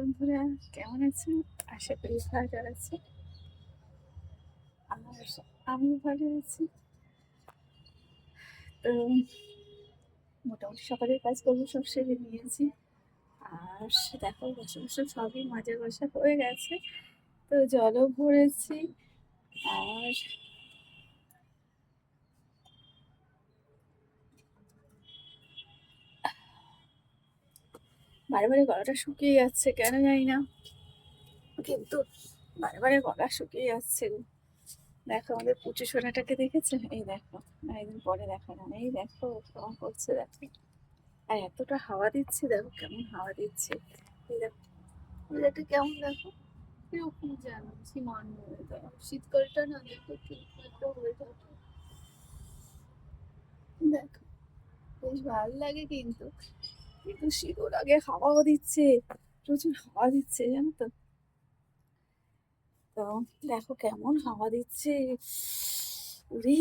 বন্ধুরা, কেমন আছেন? আশা করি ভালো আছে। আর আমিও ভালো আছি। তো মোটামুটি সকালের কাজকর্ম সব সেরে নিয়েছি। আর দেখো বসে বসে সবই মাজা ঘষা হয়ে গেছে। তো জলও ভরেছি। আর বারে বারে গলাটা শুকিয়ে যাচ্ছে, কেন জানি না, কিন্তু বারে বারে গলা শুকিয়ে যাচ্ছে। দেখো আমাদের পুচু সোনাটাকে দেখেছো? এই দেখো, একদিন পরে দেখা যাবে। এই দেখো কেমন করছে, দেখো। আর এতটা হাওয়া দিচ্ছে, দেখো কেমন হাওয়া দিচ্ছে। এই দেখো ওয়েদারটা কেমন, দেখো কিরকম যেন সীমান্য ওয়েদার। শীতকালটা না দেখো ঠিকঠাক ওয়েদার, দেখো বেশ ভালো লাগে, কিন্তু কিন্তু শীতও লাগে, হাওয়াও দিচ্ছে, প্রচুর হাওয়া দিচ্ছে জানো তো। তো দেখো কেমন হাওয়া দিচ্ছে, উরি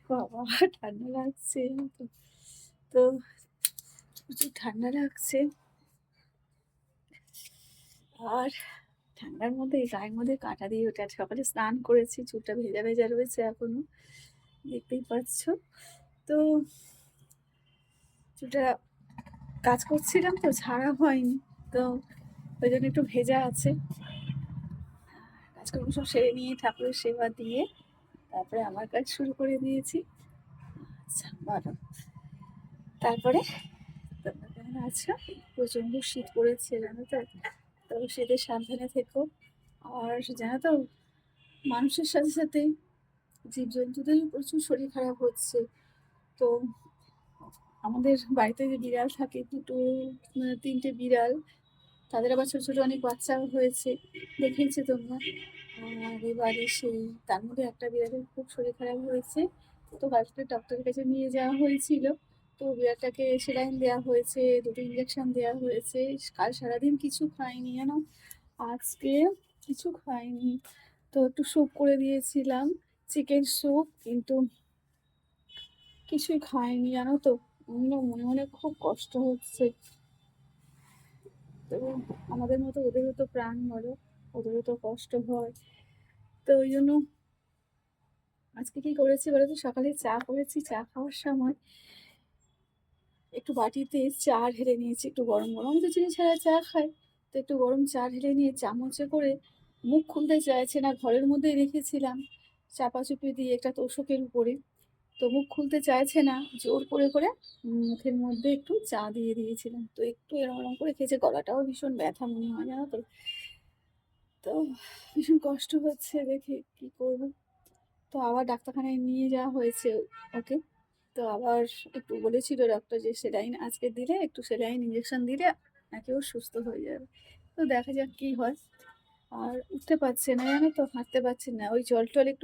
বাবা, ঠান্ডা লাগছে জানো তো। তো প্রচুর ঠান্ডা লাগছে। আর ঠান্ডার মধ্যে এই গায়ের মধ্যে কাঁটা দিয়ে ওঠে। সকালে স্নান করেছি, চুলটা ভেজা ভেজা রয়েছে এখনো, দেখতেই পাচ্ছ। তো চুলটা কাজ করছিলাম তো, ছাড়া হয়নি, তো ওই জন্য একটু ভেজা আছে। কাজকর্ম সব সেরে নিয়ে ঠাকুরের সেবা দিয়ে তারপরে আমার কাজ শুরু করে দিয়েছি। আচ্ছা বলো, তারপরে তোমরা কেমন আছো? প্রচন্ড শীত পড়েছে জানো তো। তো শীতে সাবধানে থেকো। আর জানো তো, মানুষের সাথে সাথে জীবজন্তুদেরও প্রচুর শরীর খারাপ হচ্ছে। তো আমাদের বাড়িতে যে বিড়াল থাকে, দুটো তিনটে বিড়াল, তাদের আবার ছোট ছোট অনেক বাচ্চাও হয়েছে, দেখেইছো তোমরা। আর এবারে সেই তার মধ্যে একটা বিড়ালের খুব শরীর খারাপ হয়েছে। তো কালকে ডক্টরের কাছে নিয়ে যাওয়া হয়েছিল। তো বিড়ালটাকে সেলাইন দেওয়া হয়েছে, দুটো ইঞ্জেকশন দেওয়া হয়েছে। কাল সারাদিন কিছু খাইনি জানো, আজকে কিছু খাইনি। তো একটু স্যুপ করে দিয়েছিলাম, চিকেন স্যুপ, কিন্তু কিছুই খাইনি জানো তো। মনে মনে খুব কষ্ট হচ্ছে। তো আমাদের মতো ওদেরও তো প্রাণ, বলো, ওদেরও তো কষ্ট হয়। তো ওই জন্য আজকে কি করেছি বলো তো, সকালে চা করেছি, চা খাওয়ার সময় একটু বাটিতে চা ঢেলে নিয়েছি, একটু গরম গরম, আমি তো চিনি ছাড়া চা খাই। তো একটু গরম চা ঢেলে নিয়ে চামচে করে, মুখ খুলতে চাইছে না, ঘরের মধ্যেই রেখেছিলাম চাপাচুপি দিয়ে একটা তোষকের উপরে। তো মুখ খুলতে চাইছে না, জোর করে করে মুখের মধ্যে একটু চা দিয়ে দিয়েছিলাম। তো একটু এরম এরম করে খেয়েছে, গলাটাও ভীষণ ব্যথা মনে হয় জানো তো। তো ভীষণ কষ্ট হচ্ছে, দেখে কি করব। তো আবার ডাক্তারখানায় নিয়ে যাওয়া হয়েছে ওকে। তো আবার একটু বলেছিল ডক্টর যে সেলাইন আজকে দিলে, একটু সেলাইন ইঞ্জেকশন দিলে নাকি ও সুস্থ হয়ে যাবে। তো দেখা যাক কি হয়। আর উঠতে পারছে না জানো তো, হাঁটতে পারছে না, ওই জল টল একটু